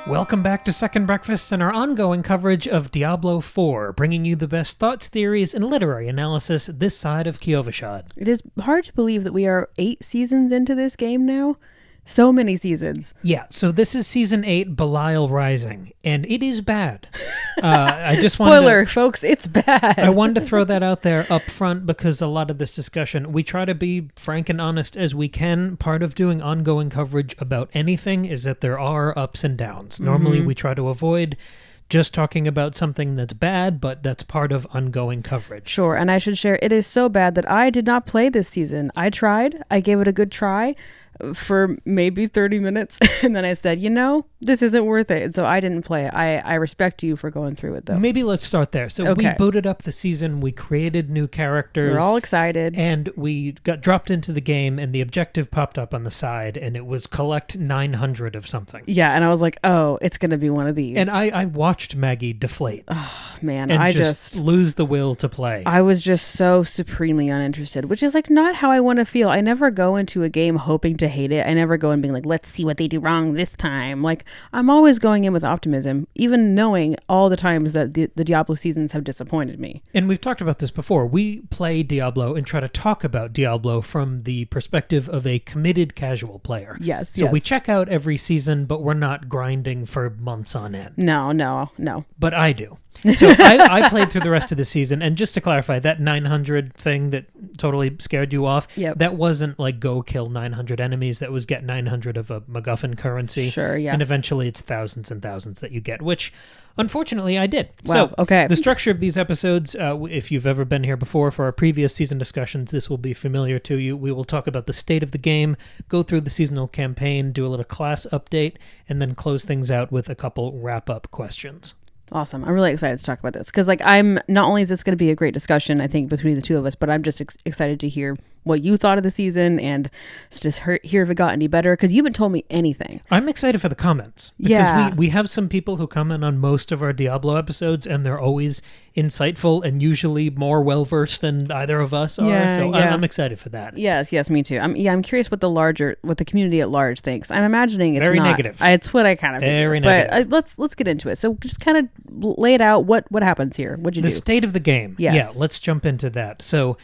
Welcome back to Second Breakfast and our ongoing coverage of Diablo IV, bringing you the best thoughts, theories, and literary analysis this side of Kyovashad. It is hard to believe that we are 8 seasons into this game now. So many seasons. Yeah, so this is Season 8, Belial Rising, and it is bad. I just wanted Spoiler, folks, it's bad. I wanted to throw that out there up front because a lot of this discussion, we try to be frank and honest as we can. Part of doing ongoing coverage about anything is that there are ups and downs. Normally, we try to avoid just talking about something that's bad, but that's part of ongoing coverage. Sure, and I should share, it is so bad that I did not play this season. I tried. I gave it a good try for maybe 30 minutes, and then I said, this isn't worth it. And so I didn't play it. I respect you for going through it, though. Maybe let's start there. So we booted up the season, we created new characters. We're all excited. And we got dropped into the game, and the objective popped up on the side, and it was collect 900 of something. Yeah, and I was like, oh, it's going to be one of these. And I watched Maggie deflate. Oh, man. And I just lose the will to play. I was just so supremely uninterested, which is like not how I want to feel. I never go into a game hoping to hate it. I never go in being like, let's see what they do wrong this time. Like, I'm always going in with optimism, even knowing all the times that the Diablo seasons have disappointed me. And we've talked about this before. We play Diablo and try to talk about Diablo from the perspective of a committed casual player. Yes, So we check out every season, but we're not grinding for months on end. No. But I do. So I played through the rest of the season, and just to clarify, that 900 thing that totally scared you off, that wasn't like go kill 900 enemies. That was get 900 of a MacGuffin currency. Sure, yeah. And eventually it's thousands and thousands that you get, which unfortunately I did. Wow, so okay. The structure of these episodes, if you've ever been here before for our previous season discussions, this will be familiar to you. We will talk about the state of the game, go through the seasonal campaign, do a little class update, and then close things out with a couple wrap-up questions. Awesome. I'm really excited to talk about this because I'm not only is this going to be a great discussion, I think, between the two of us, but I'm just excited to hear what you thought of the season and just hear if it got any better because you haven't told me anything. I'm excited for the comments because we have some people who comment on most of our Diablo episodes and they're always insightful and usually more well-versed than either of us are. I'm excited for that. Yes, me too. I'm curious what the community at large thinks. I'm imagining it's very not negative. It's what I kind of very figure. negative. But let's get into it. So just kind of lay it out. What happens here? What'd you do? The state of the game. Yes. Yeah, let's jump into that. So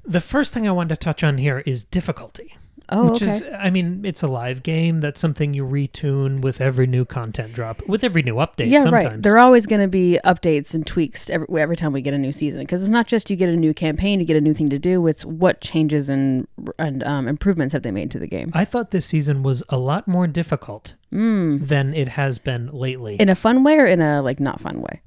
the first thing I wanted to touch on here is difficulty. Oh, which is, it's a live game. That's something you retune with every new content drop, with every new update sometimes. Right. There are always going to be updates and tweaks every time we get a new season. Because it's not just you get a new campaign, you get a new thing to do. It's what changes and improvements have they made to the game. I thought this season was a lot more difficult than it has been lately. In a fun way or in a not fun way?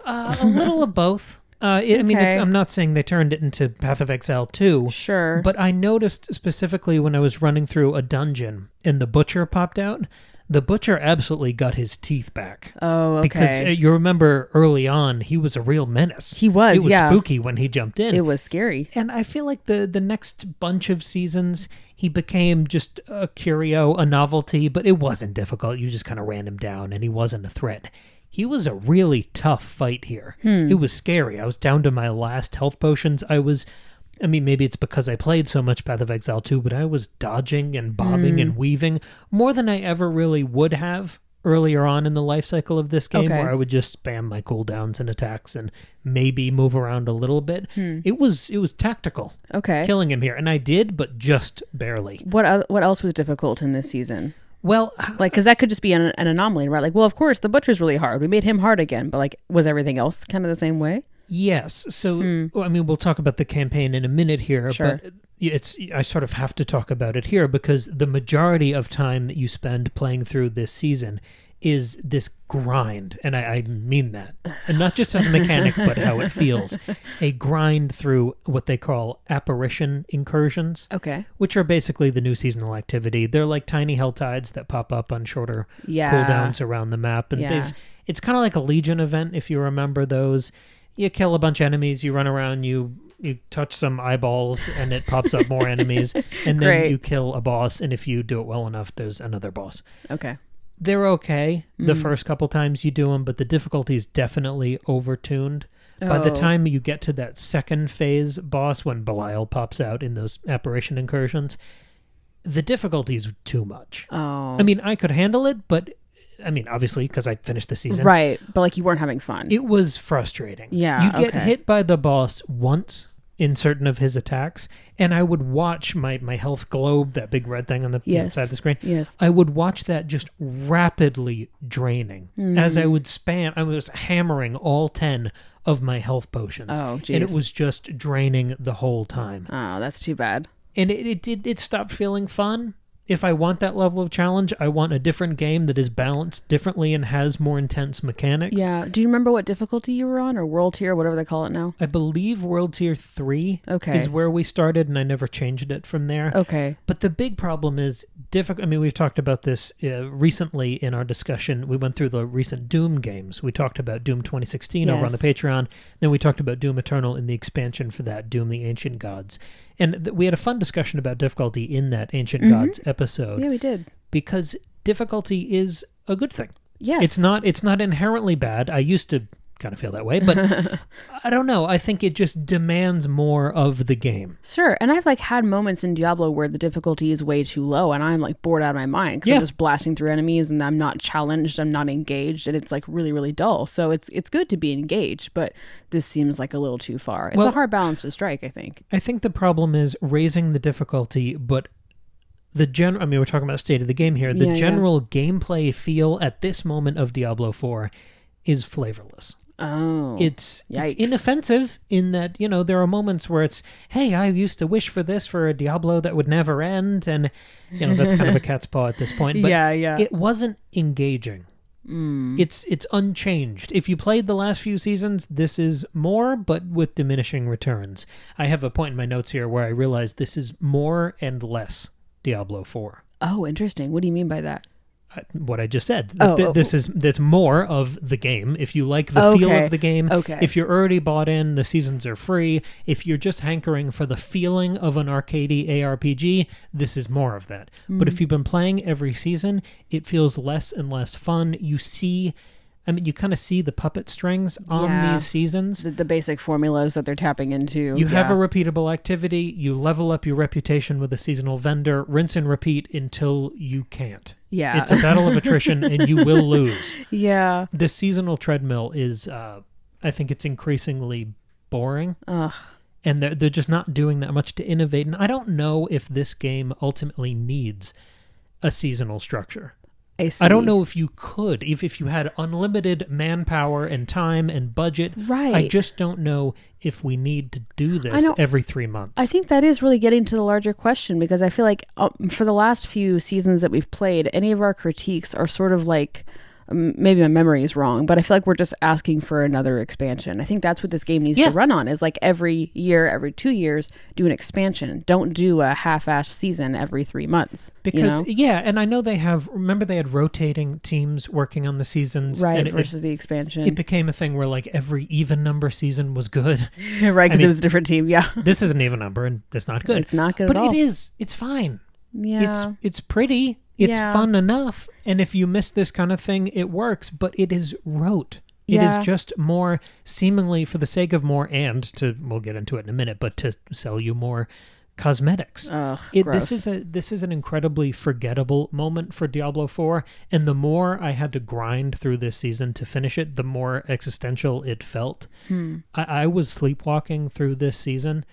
A little of both. I'm not saying they turned it into Path of Exile 2. Sure. But I noticed specifically when I was running through a dungeon and the Butcher popped out, the Butcher absolutely got his teeth back. Oh, okay. Because you remember early on, he was a real menace. He was, It was spooky when he jumped in. It was scary. And I feel like the next bunch of seasons, he became just a curio, a novelty, but it wasn't difficult. You just kind of ran him down and he wasn't a threat. He was a really tough fight here. It was scary. I was down to my last health potions. Maybe it's because I played so much Path of Exile 2, but I was dodging and bobbing and weaving more than I ever really would have earlier on in the life cycle of this game, where I would just spam my cooldowns and attacks and maybe move around a little bit. It was tactical. Okay. Killing him here. And I did, but just barely. What else was difficult in this season? Well, because that could just be an anomaly, right? Like, well, of course, the Butcher's really hard. We made him hard again, but was everything else kind of the same way? Yes. So, we'll talk about the campaign in a minute here, sure. But I sort of have to talk about it here because the majority of time that you spend playing through this season is this grind, and I mean that, and not just as a mechanic, but how it feels. A grind through what they call apparition incursions, which are basically the new seasonal activity. They're like tiny hell tides that pop up on shorter cooldowns around the map, and it's kind of like a Legion event, if you remember those. You kill a bunch of enemies, you run around, you touch some eyeballs, and it pops up more enemies, and then you kill a boss, and if you do it well enough, there's another boss. Okay. They're okay the first couple times you do them, but the difficulty is definitely overtuned. By the time you get to that second phase boss, when Belial pops out in those apparition incursions, the difficulty is too much. Oh. I could handle it, but I mean, obviously, because I finished the season. Right, but like you weren't having fun. It was frustrating. Yeah, You get okay. hit by the boss once in certain of his attacks, and I would watch my health globe, that big red thing on the Yes. side of the screen. Yes. I would watch that just rapidly draining as I would spam. I was hammering all 10 of my health potions. Oh, geez. And it was just draining the whole time. Oh, that's too bad. And it stopped feeling fun. If I want that level of challenge, I want a different game that is balanced differently and has more intense mechanics. Yeah. Do you remember what difficulty you were on, or world tier, whatever they call it now? I believe World Tier 3 Okay. is where we started, and I never changed it from there. Okay. But the big problem is difficult. I mean, we've talked about this recently in our discussion. We went through the recent Doom games. We talked about Doom 2016 over on the Yes. Patreon. Then we talked about Doom Eternal in the expansion for that, Doom the Ancient Gods. And we had a fun discussion about difficulty in that Ancient Gods episode. Yeah, we did. Because difficulty is a good thing. Yes. It's not inherently bad. I used to kind of feel that way, but I don't know. I think it just demands more of the game. Sure. And I've like had moments in Diablo where the difficulty is way too low and I'm like bored out of my mind because Yeah. I'm just blasting through enemies and I'm not challenged, I'm not engaged, and it's like really, really dull. So it's good to be engaged, but this seems like a little too far. It's Well, a hard balance to strike, I think. I think the problem is raising the difficulty, but I mean, we're talking about state of the game here. The Yeah, general gameplay feel at this moment of Diablo 4 is flavorless. Oh. It's Yikes. inoffensive in that, there are moments where it's, hey, I used to wish for this for a Diablo that would never end. And, that's kind of a cat's paw at this point. But Yeah. it wasn't engaging. It's unchanged. If you played the last few seasons, this is more, but with diminishing returns. I have a point in my notes here where I realized this is more and less Diablo 4. Oh, interesting. What do you mean by that? What I just said. Oh. That's more of the game. If you like the feel Okay. of the game, Okay. if you're already bought in, the seasons are free. If you're just hankering for the feeling of an arcadey ARPG, this is more of that. But if you've been playing every season, it feels less and less fun. You kind of see the puppet strings on Yeah. these seasons. The basic formulas that they're tapping into. You have a repeatable activity, you level up your reputation with a seasonal vendor, rinse and repeat until you can't. Yeah. It's a battle of attrition and you will lose. Yeah. The seasonal treadmill is, I think it's increasingly boring. Ugh. And they're just not doing that much to innovate. And I don't know if this game ultimately needs a seasonal structure. I see. I don't know if you could, if you had unlimited manpower and time and budget. Right. I just don't know if we need to do this every 3 months. I think that is really getting to the larger question because I feel like for the last few seasons that we've played, any of our critiques are sort of like, maybe my memory is wrong, but I feel like we're just asking for another expansion. I think that's what this game needs to run on, is like every year, every 2 years, do an expansion. Don't do a half-assed season every 3 months. Because, and I know they had rotating teams working on the seasons. Right, and versus the expansion. It became a thing where like every even number season was good. Right, because it was a different team, yeah. This is an even number and it's not good. It's not good but at all. But it's fine. Yeah. It's pretty. It's Yeah. fun enough. And if you miss this kind of thing, it works. But it is rote. It is just more seemingly for the sake of more and we'll get into it in a minute, but to sell you more cosmetics. Ugh, This gross. is an incredibly forgettable moment for Diablo 4, and the more I had to grind through this season to finish it, the more existential it felt. I was sleepwalking through this season,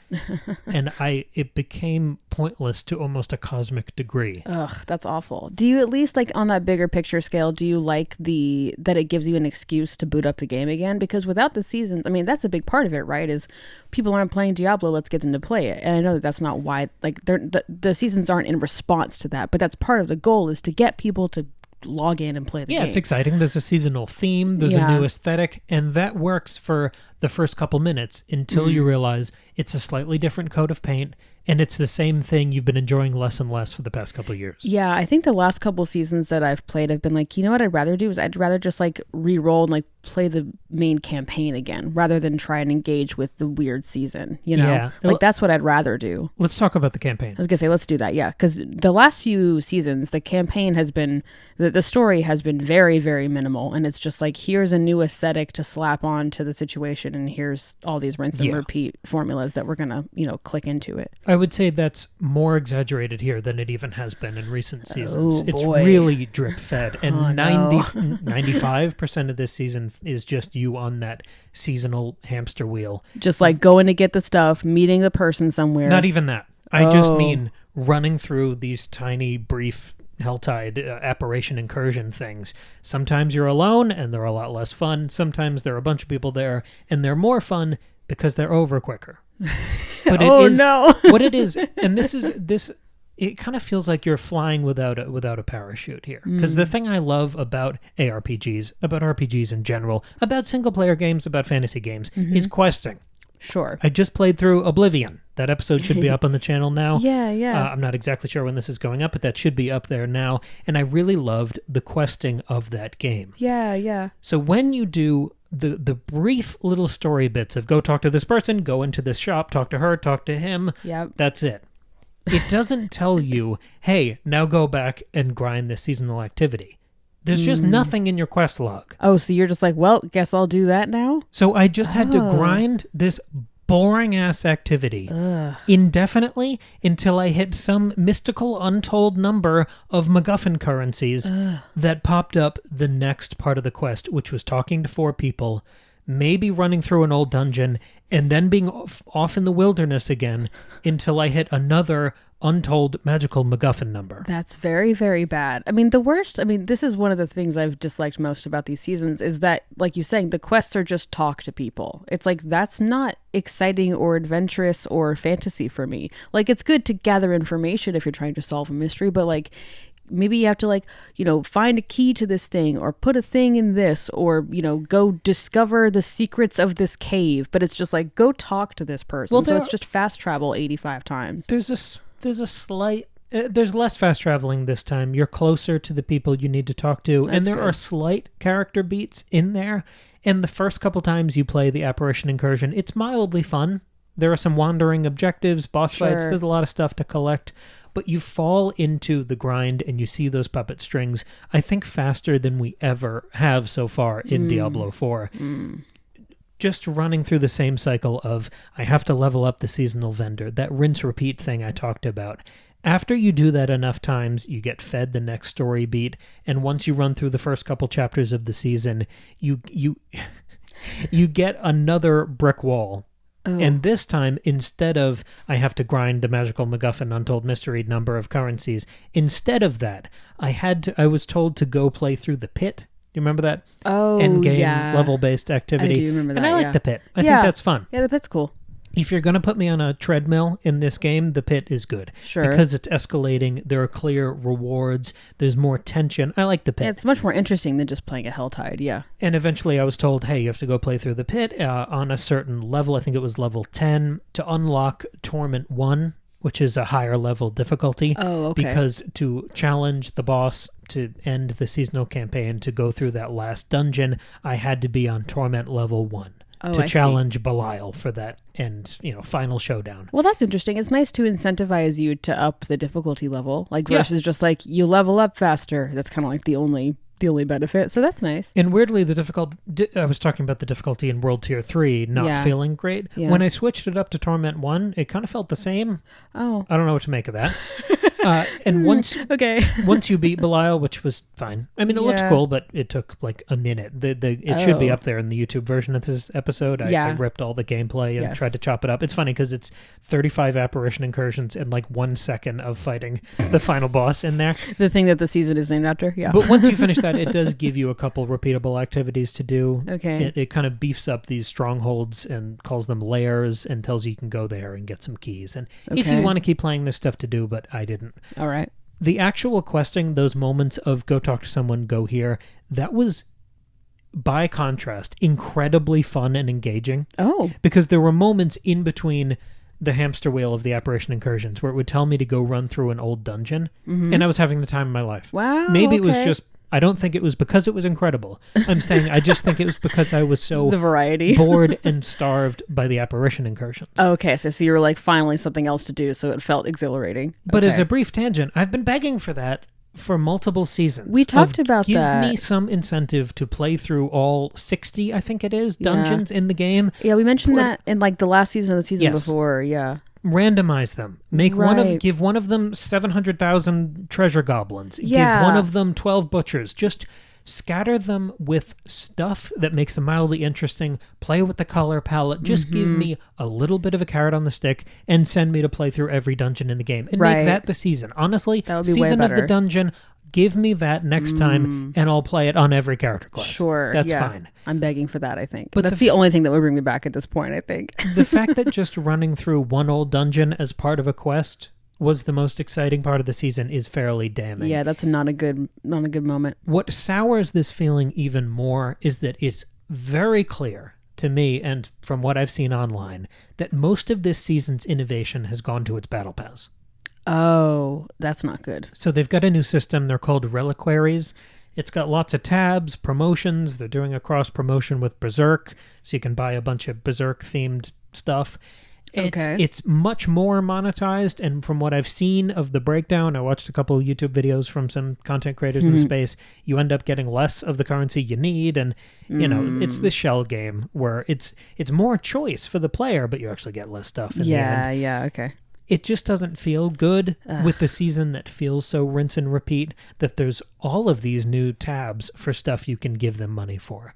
and it became pointless to almost a cosmic degree. Ugh, that's awful. Do you at least, like, on that bigger picture scale, do you like that it gives you an excuse to boot up the game again? Because without the seasons, I mean, that's a big part of it, right? Is people aren't playing Diablo, let's get them to play it. And I know that that's not why, like, the seasons aren't in response to that, but that's part of the goal, is to get people to log in and play the game. Yeah, it's exciting. There's a seasonal theme. There's a new aesthetic, and that works for the first couple minutes until you realize it's a slightly different coat of paint, and it's the same thing you've been enjoying less and less for the past couple of years. Yeah, I think the last couple seasons that I've played, I've been like, you know what I'd rather do is I'd rather just like re-roll and like play the main campaign again rather than try and engage with the weird season, Yeah. Like that's what I'd rather do. Let's talk about the campaign. I was gonna say, let's do that, yeah, because the last few seasons, the campaign has been, the story has been very, very minimal, and it's just like, here's a new aesthetic to slap on to the situation action, and here's all these rinse and repeat formulas that we're gonna, click into it. I would say that's more exaggerated here than it even has been in recent seasons. Oh, it's boy. really drip fed, and 95% of this season is just you on that seasonal hamster wheel. Just like going to get the stuff, meeting the person somewhere. Not even that. I just mean running through these tiny, brief Helltide apparition incursion things. Sometimes you're alone and they're a lot less fun. Sometimes there are a bunch of people there and they're more fun because they're over quicker. But what it is, and this it kind of feels like you're flying without a parachute here. Because the thing I love about ARPGs, about RPGs in general, about single player games, about fantasy games, is questing. Sure. I just played through Oblivion. That episode should be up on the channel now. Yeah. I'm not exactly sure when this is going up, but that should be up there now. And I really loved the questing of that game. Yeah. So when you do the brief little story bits of go talk to this person, go into this shop, talk to her, talk to him, that's it. It doesn't tell you, hey, now go back and grind this seasonal activity. There's just nothing in your quest log. Oh, so you're just like, well, guess I'll do that now? So I just had to grind this boring-ass activity indefinitely until I hit some mystical, untold number of MacGuffin currencies that popped up the next part of the quest, which was talking to 4 people, maybe running through an old dungeon, and then being off in the wilderness again until I hit another untold magical MacGuffin number. That's very, very bad. I mean, this is one of the things I've disliked most about these seasons is that, like you're saying, the quests are just talk to people. It's like, that's not exciting or adventurous or fantasy for me. Like, it's good to gather information if you're trying to solve a mystery, but like, maybe you have to find a key to this thing or put a thing in this or, go discover the secrets of this cave. But it's just like, go talk to this person. Well, so it's just fast travel 85 times. There's less fast traveling this time. You're closer to the people you need to talk to. That's and there good. are slight character beats in there. And the first couple times you play the apparition incursion, it's mildly fun. There are some wandering objectives, boss fights. There's a lot of stuff to collect. But you fall into the grind and you see those puppet strings, I think, faster than we ever have so far in Diablo IV. Just running through the same cycle of, I have to level up the seasonal vendor, that rinse-repeat thing I talked about. After you do that enough times, you get fed the next story beat, and once you run through the first couple chapters of the season, you get another brick wall. Oh. And this time, instead of, I have to grind the magical MacGuffin untold mystery number of currencies, instead of that, I was told to go play through the pit. You remember that? Oh, endgame level-based activity. I do remember that, and I like the pit. I think that's fun. Yeah, the pit's cool. If you're going to put me on a treadmill in this game, the pit is good. Sure. Because it's escalating. There are clear rewards. There's more tension. I like the pit. Yeah, it's much more interesting than just playing a Helltide, yeah. And eventually I was told, hey, you have to go play through the pit on a certain level. I think it was level 10 to unlock Torment 1, which is a higher level difficulty. Oh, okay. Because to challenge the boss to end the seasonal campaign, to go through that last dungeon, I had to be on Torment level 1 to challenge Belial for that end, final showdown. Well, that's interesting. It's nice to incentivize you to up the difficulty level, like versus just like you level up faster. That's kind of like the only benefit. So that's nice. And weirdly, I was talking about the difficulty in World Tier 3 not feeling great. Yeah. When I switched it up to Torment 1, it kind of felt the same. Oh. I don't know what to make of that. And once you beat Belial, which was fine. I mean, it looks cool, but it took like a minute. It should be up there in the YouTube version of this episode. I ripped all the gameplay and tried to chop it up. It's funny because it's 35 apparition incursions and like 1 second of fighting the final boss in there. The thing that the season is named after, yeah. But once you finish that, it does give you a couple repeatable activities to do. Okay. It kind of beefs up these strongholds and calls them lairs and tells you can go there and get some keys. And if you want to keep playing, there's stuff to do, but I didn't. All right. The actual questing, those moments of go talk to someone, go here, that was, by contrast, incredibly fun and engaging. Oh. Because there were moments in between the hamster wheel of the apparition incursions where it would tell me to go run through an old dungeon, and I was having the time of my life. Wow. Maybe it was just, I don't think it was because it was incredible. I'm saying I just think it was because I was so the variety bored and starved by the apparition incursions. Okay, so you were like finally something else to do, so it felt exhilarating. But as a brief tangent, I've been begging for that for multiple seasons. We talked about give that. Give me some incentive to play through all 60, I think it is, dungeons in the game. Yeah, we mentioned that in like the last season of the season before. Yeah. Randomize them. Give one of them 700,000 treasure goblins. Yeah. Give one of them 12 butchers. Just scatter them with stuff that makes them mildly interesting. Play with the color palette. Just give me a little bit of a carrot on the stick and send me to play through every dungeon in the game. And make that the season. Honestly, that would be season way of the better. dungeon, give me that next time and I'll play it on every character class. Sure. That's fine. I'm begging for that, I think. But that's the only thing that would bring me back at this point, I think. The fact that just running through one old dungeon as part of a quest was the most exciting part of the season is fairly damning. Yeah, that's not a good moment. What sours this feeling even more is that it's very clear to me, and from what I've seen online, that most of this season's innovation has gone to its battle pass. Oh, that's not good. So they've got a new system. They're called reliquaries. It's got lots of tabs, promotions. They're doing a cross promotion with Berserk, so you can buy a bunch of Berserk-themed stuff. It's much more monetized, and from what I've seen of the breakdown, I watched a couple of YouTube videos from some content creators in the space, you end up getting less of the currency you need, and you know, it's the shell game where it's more choice for the player, but you actually get less stuff in the end. Yeah, okay. It just doesn't feel good with the season that feels so rinse and repeat, that there's all of these new tabs for stuff you can give them money for.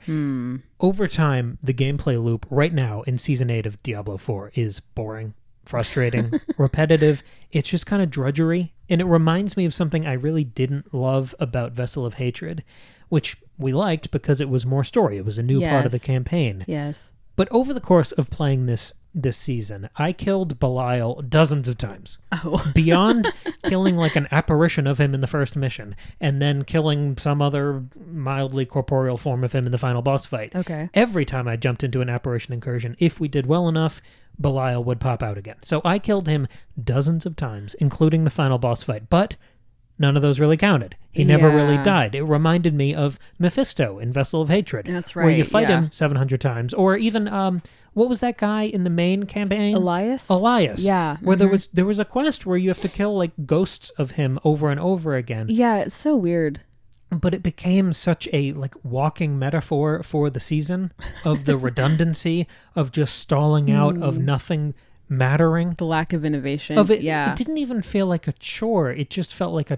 Over time, the gameplay loop right now in Season 8 of Diablo IV is boring, frustrating, repetitive. It's just kind of drudgery, and it reminds me of something I really didn't love about Vessel of Hatred, which we liked because it was more story. It was a new part of the campaign. Yes. But over the course of playing this season, I killed Belial dozens of times. Beyond killing like an apparition of him in the first mission, and then killing some other mildly corporeal form of him in the final boss fight. Okay. Every time I jumped into an apparition incursion, if we did well enough, Belial would pop out again. So I killed him dozens of times, including the final boss fight. But none of those really counted. He never really died. It reminded me of Mephisto in Vessel of Hatred. That's right. Where you fight him 700 times. Or even, what was that guy in the main campaign? Elias? Yeah. Where there was a quest where you have to kill like ghosts of him over and over again. Yeah, it's so weird. But it became such a like walking metaphor for the season of the redundancy of just stalling out, of nothing mattering. The lack of innovation. It didn't even feel like a chore. It just felt like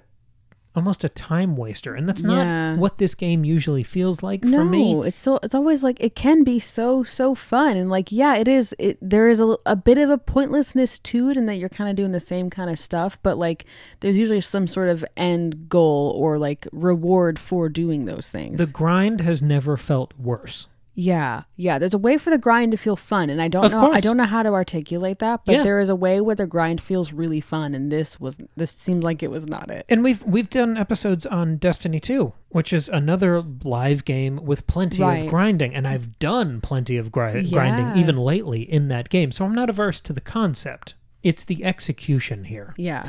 almost a time waster, and that's not what this game usually feels like for me. No, it's always like it can be so fun, and like it is. There is a bit of a pointlessness to it, in that you're kind of doing the same kind of stuff, but like there's usually some sort of end goal or like reward for doing those things. The grind has never felt worse. Yeah. There's a way for the grind to feel fun, and I don't know how to articulate that, but there is a way where the grind feels really fun, and this seemed like it was not it. And we've done episodes on Destiny 2, which is another live game with plenty of grinding, and I've done plenty of grinding even lately in that game, so I'm not averse to the concept. It's the execution here. Yeah.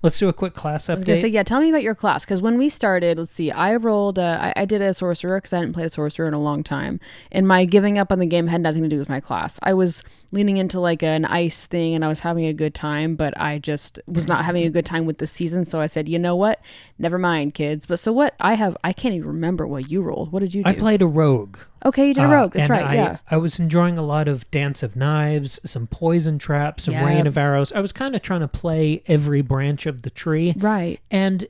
Let's do a quick class update. I was going to say, tell me about your class. Because when we started, let's see, I rolled, I did a sorcerer because I hadn't played a sorcerer in a long time. And my giving up on the game had nothing to do with my class. I was leaning into like an ice thing and I was having a good time, but I just was not having a good time with the season. So I said, you know what? Never mind, kids. But so what I can't even remember what you rolled. What did you do? I played a rogue. Okay, you did a rogue. That's right, I was enjoying a lot of Dance of Knives, some poison traps, some rain of arrows. I was kind of trying to play every branch of the tree. Right. And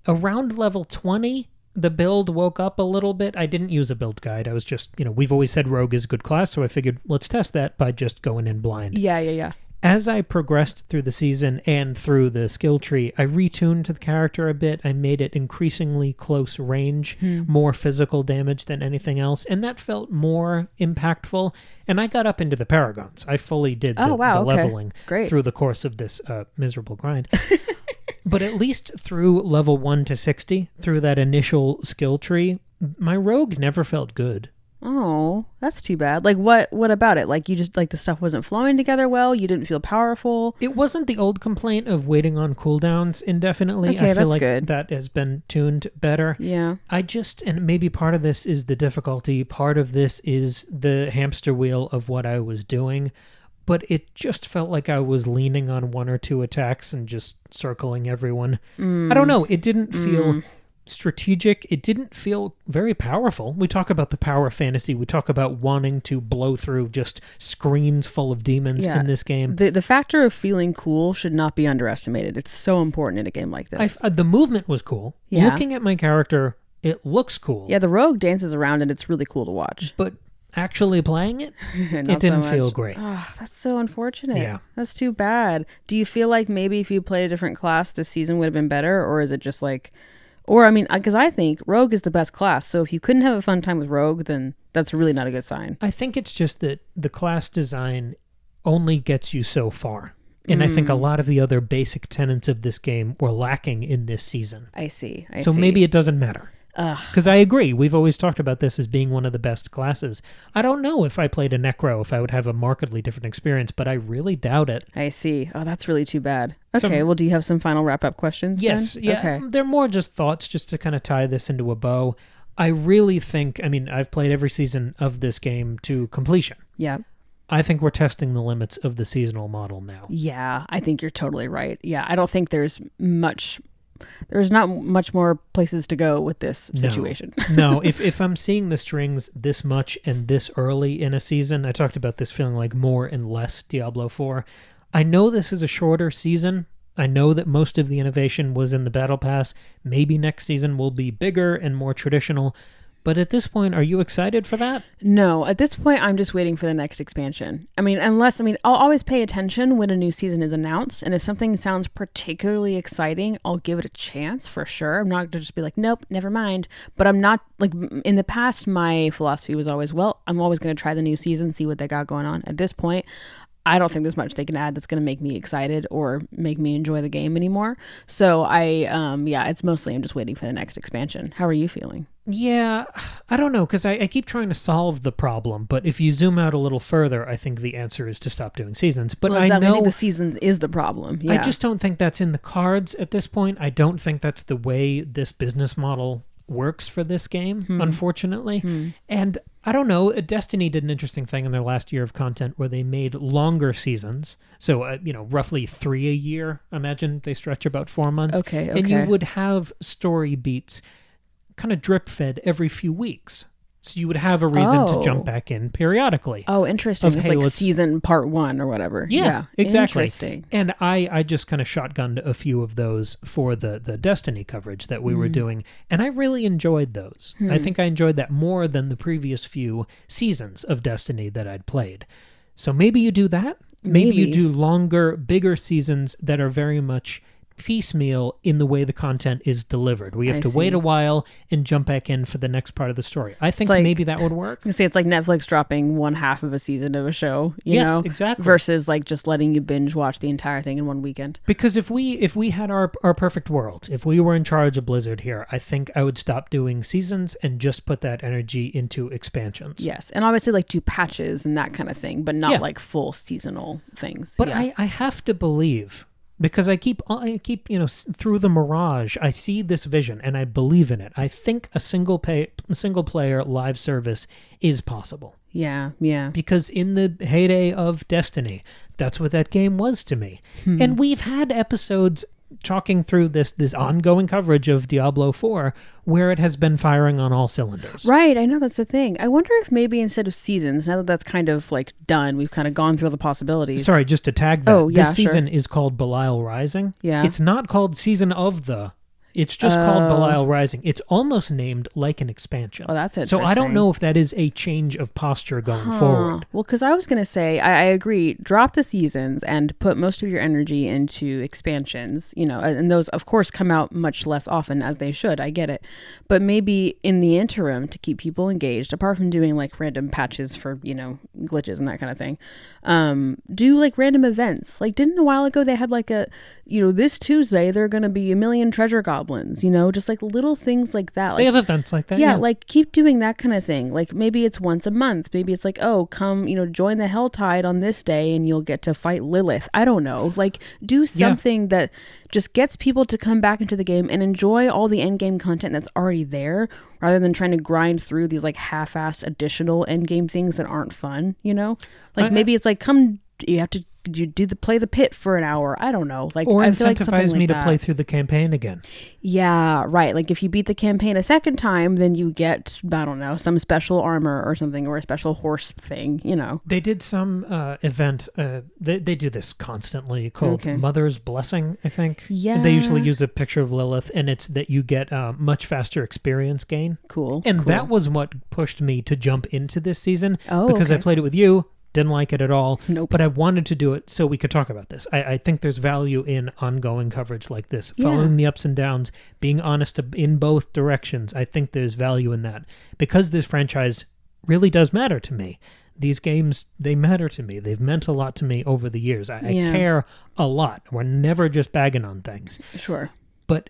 around level 20, the build woke up a little bit. I didn't use a build guide. I was just, we've always said rogue is a good class, so I figured let's test that by just going in blind. Yeah. As I progressed through the season and through the skill tree, I retuned to the character a bit. I made it increasingly close range, more physical damage than anything else, and that felt more impactful. And I got up into the Paragons. I fully did the leveling through the course of this miserable grind. But at least through level 1 to 60, through that initial skill tree, my rogue never felt good. Oh, that's too bad. Like what about it? Like you just like the stuff wasn't flowing together well, you didn't feel powerful. It wasn't the old complaint of waiting on cooldowns indefinitely. Okay, I feel that's good. That has been tuned better. Yeah. And maybe part of this is the difficulty, part of this is the hamster wheel of what I was doing. but it just felt like I was leaning on one or two attacks and just circling everyone. I don't know. It didn't feel strategic. It didn't feel very powerful. We talk about the power fantasy. We talk about wanting to blow through just screens full of demons in this game. The factor of feeling cool should not be underestimated. It's so important in a game like this. The movement was cool. Yeah. Looking at my character, it looks cool. Yeah, the rogue dances around and it's really cool to watch. But actually playing it, it didn't feel great. Oh, that's so unfortunate. Yeah. That's too bad. Do you feel like maybe if you played a different class, this season would have been better? Or is it just like... Or, I mean, because I think Rogue is the best class. So if you couldn't have a fun time with Rogue, then that's really not a good sign. I think it's just that the class design only gets you so far. And I think a lot of the other basic tenets of this game were lacking in this season. I see. So maybe it doesn't matter. Because I agree. We've always talked about this as being one of the best classes. I don't know if I played a Necro, if I would have a markedly different experience, but I really doubt it. I see. Oh, that's really too bad. Okay, well, do you have some final wrap-up questions? Yes. Then? Yeah. Okay. They're more just thoughts just to kind of tie this into a bow. I really think, I mean, I've played every season of this game to completion. Yeah. I think we're testing the limits of the seasonal model now. Yeah, I think you're totally right. Yeah, I don't think there's not much more places to go with this situation. No, if I'm seeing the strings this much and this early in a season, I talked about this feeling like more and less Diablo IV. I know this is a shorter season. I know that most of the innovation was in the Battle Pass. Maybe next season will be bigger and more traditional. But at this point, are you excited for that? No, at this point, I'm just waiting for the next expansion. I'll always pay attention when a new season is announced. And if something sounds particularly exciting, I'll give it a chance for sure. I'm not going to just be like, nope, never mind. But I'm not, like, in the past, my philosophy was always, well, I'm always going to try the new season, see what they got going on. At this point, I don't think there's much they can add that's going to make me excited or make me enjoy the game anymore. So it's mostly I'm just waiting for the next expansion. How are you feeling? Yeah, I don't know, because I keep trying to solve the problem, but if you zoom out a little further, I think the answer is to stop doing seasons. But I think the season is the problem. Yeah. I just don't think that's in the cards at this point. I don't think that's the way this business model works for this game, unfortunately. And I don't know, Destiny did an interesting thing in their last year of content where they made longer seasons. So, roughly 3 a year. Imagine they stretch about 4 months. Okay. And you would have story beats kind of drip fed every few weeks. So you would have a reason to jump back in periodically. Oh, interesting. It's like season part 1 or whatever. Yeah, exactly. Interesting. And I just kind of shotgunned a few of those for the Destiny coverage that we were doing. And I really enjoyed those. I think I enjoyed that more than the previous few seasons of Destiny that I'd played. So maybe you do that. Maybe you do longer, bigger seasons that are very much piecemeal in the way the content is delivered. We have to wait a while and jump back in for the next part of the story. I think maybe that would work. You say it's like Netflix dropping one half of a season of a show, you know? Exactly. Versus like just letting you binge watch the entire thing in one weekend. Because if we had our perfect world, if we were in charge of Blizzard here, I think I would stop doing seasons and just put that energy into expansions. Yes, and obviously like do patches and that kind of thing, but not like full seasonal things. But I have to believe, because I keep through the mirage, I see this vision and I believe in it. I think a single player live service is possible. Yeah. Because in the heyday of Destiny, that's what that game was to me. And we've had episodes talking through this ongoing coverage of Diablo IV where it has been firing on all cylinders. Right, I know, that's the thing. I wonder if maybe instead of seasons, now that that's kind of like done, we've kind of gone through all the possibilities. Sorry, just to tag that. Oh, yeah, this season is called Belial Rising. Yeah. It's not called Season of the... It's just called Belial Rising. It's almost named like an expansion. Oh, that's interesting. So I don't know if that is a change of posture going forward. Well, because I was going to say, I agree, drop the seasons and put most of your energy into expansions, and those, of course, come out much less often as they should. I get it. But maybe in the interim, to keep people engaged, apart from doing like random patches for, glitches and that kind of thing, do like random events. Like, didn't a while ago they had like this Tuesday, there are going to be 1 million treasure goblins, just like little things like that. Like, they have events like that. Yeah, like keep doing that kind of thing. Like maybe it's once a month. Maybe it's like, oh, come, join the Helltide on this day and you'll get to fight Lilith. I don't know. Like do something that just gets people to come back into the game and enjoy all the end game content that's already there, rather than trying to grind through these like half-assed additional end game things that aren't fun, Like maybe it's like come you play the pit for an hour. I don't know. Like, or I feel like incentivize me like to that. play through the campaign again. Yeah, right. Like if you beat the campaign a second time, then you get, I don't know, some special armor or something, or a special horse thing, you know. They did some event, they do this constantly, called Mother's Blessing, I think. Yeah. They usually use a picture of Lilith, and it's that you get much faster experience gain. Cool. And that was what pushed me to jump into this season, Oh, because okay. I played it with you. Didn't like it at all. Nope. But I wanted to do it so we could talk about this. I think there's value in ongoing coverage like this, following the ups and downs, being honest in both directions. I think there's value in that, because this franchise really does matter to me. These games, they matter to me. They've meant a lot to me over the years. I care a lot. We're never just bagging on things. Sure. But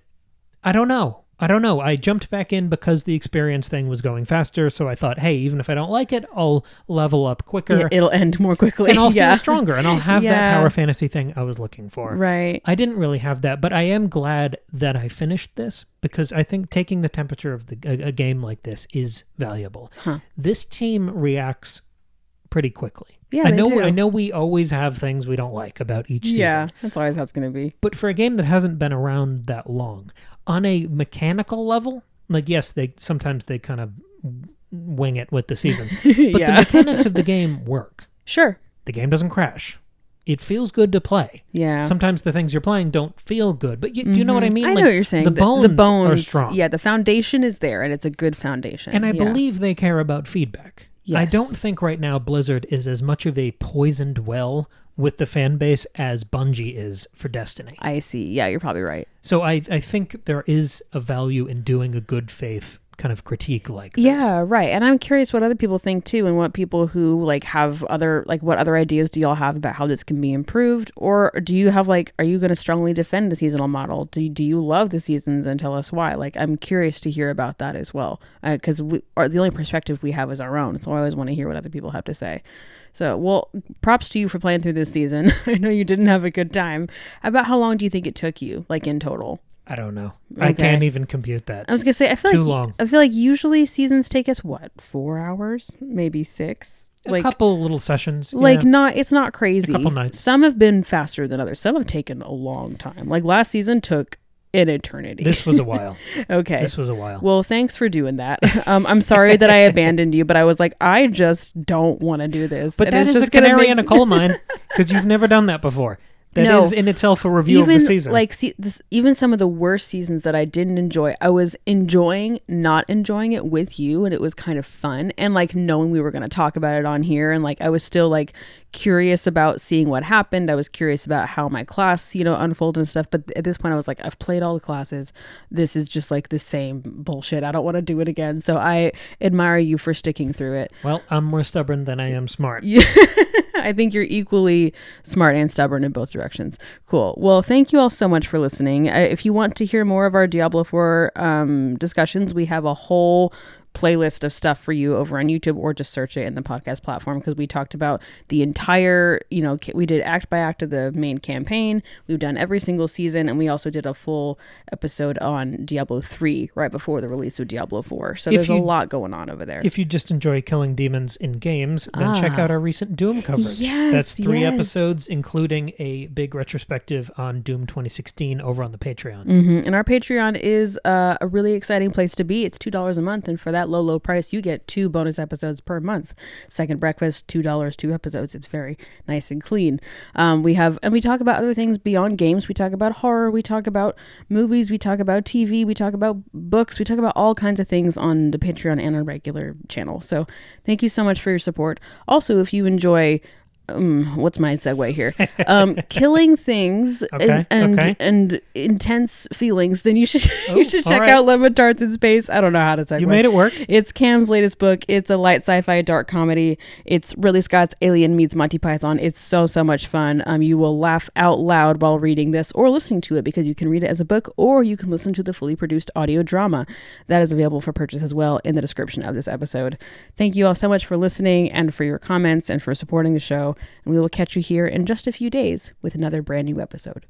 I don't know. I jumped back in because the experience thing was going faster, so I thought, hey, even if I don't like it, I'll level up quicker. Yeah, it'll end more quickly. And I'll feel stronger, and I'll have that power Yeah. fantasy thing I was looking for. Right. I didn't really have that, but I am glad that I finished this, because I think taking the temperature of a game like this is valuable. Huh. This team reacts pretty quickly. Yeah, I they know. do. I know we always have things we don't like about each season. Yeah, that's always how it's going to be. But for a game that hasn't been around that long, on a mechanical level, like, yes, they sometimes kind of wing it with the seasons, but the mechanics of the game work. Sure. The game doesn't crash. It feels good to play. Yeah. Sometimes the things you're playing don't feel good, but do you know what I mean? I know what you're saying. The bones are strong. Yeah, the foundation is there, and it's a good foundation. And I believe they care about feedback. Yes. I don't think right now Blizzard is as much of a poisoned well with the fan base as Bungie is for Destiny. I see. Yeah, you're probably right. So I think there is a value in doing a good faith kind of critique like this. Yeah, right. And I'm curious what other people think too, and what people who like have other, like, what other ideas do y'all have about how this can be improved? Or do you have, like, are you going to strongly defend the seasonal model? Do you love the seasons, and tell us why? Like, I'm curious to hear about that as well, because the only perspective we have is our own. So I always want to hear what other people have to say. So, well, props to you for playing through this season. I know you didn't have a good time. About how long do you think it took you, like, in total? I don't know. Okay. I can't even compute that. I was gonna say, I feel Too like long. I feel like usually seasons take us 4 hours, maybe 6. A couple little sessions. Like, yeah. it's not crazy. A couple nights. Some have been faster than others. Some have taken a long time. Like last season took an eternity. This was a while. Okay. This was a while. Well, thanks for doing that. I'm sorry that I abandoned you, but I was like, I just don't want to do this. But and that it's is just a canary in a coal mine, because you've never done that before. That is in itself a review of the season. Like, even some of the worst seasons that I didn't enjoy, I was not enjoying it with you, and it was kind of fun. And like knowing we were going to talk about it on here, and like I was still like curious about seeing what happened. I was curious about how my class, unfolded and stuff. But at this point, I was like, I've played all the classes. This is just like the same bullshit. I don't want to do it again. So I admire you for sticking through it. Well, I'm more stubborn than I am smart. I think you're equally smart and stubborn in both directions. Cool. Well, thank you all so much for listening. If you want to hear more of our Diablo 4 discussions, we have a whole playlist of stuff for you over on YouTube, or just search it in the podcast platform, because we talked about the entire, we did act by act of the main campaign. We've done every single season, and we also did a full episode on Diablo 3 right before the release of Diablo 4. So there's a lot going on over there. If you just enjoy killing demons in games, then check out our recent Doom coverage. Yes, that's 3 episodes, including a big retrospective on Doom 2016 over on the Patreon. And our Patreon is a really exciting place to be. It's $2 a month, and for that low price, you get 2 bonus episodes per month. Second Breakfast, $2, 2 episodes. It's very nice and clean. We talk about other things beyond games. We talk about horror. We talk about movies. We talk about TV. We talk about books. We talk about all kinds of things on the Patreon and our regular channel. So thank you so much for your support. Also, if you enjoy what's my segue here? Killing things and intense feelings, then you should check out Lemon Tarts in Space. I don't know how to segue. You made it work. It's Cam's latest book. It's a light sci-fi dark comedy. It's Ridley Scott's Alien meets Monty Python. It's so much fun. You will laugh out loud while reading this or listening to it, because you can read it as a book, or you can listen to the fully produced audio drama that is available for purchase as well in the description of this episode. Thank you all so much for listening, and for your comments, and for supporting the show. And we will catch you here in just a few days with another brand new episode.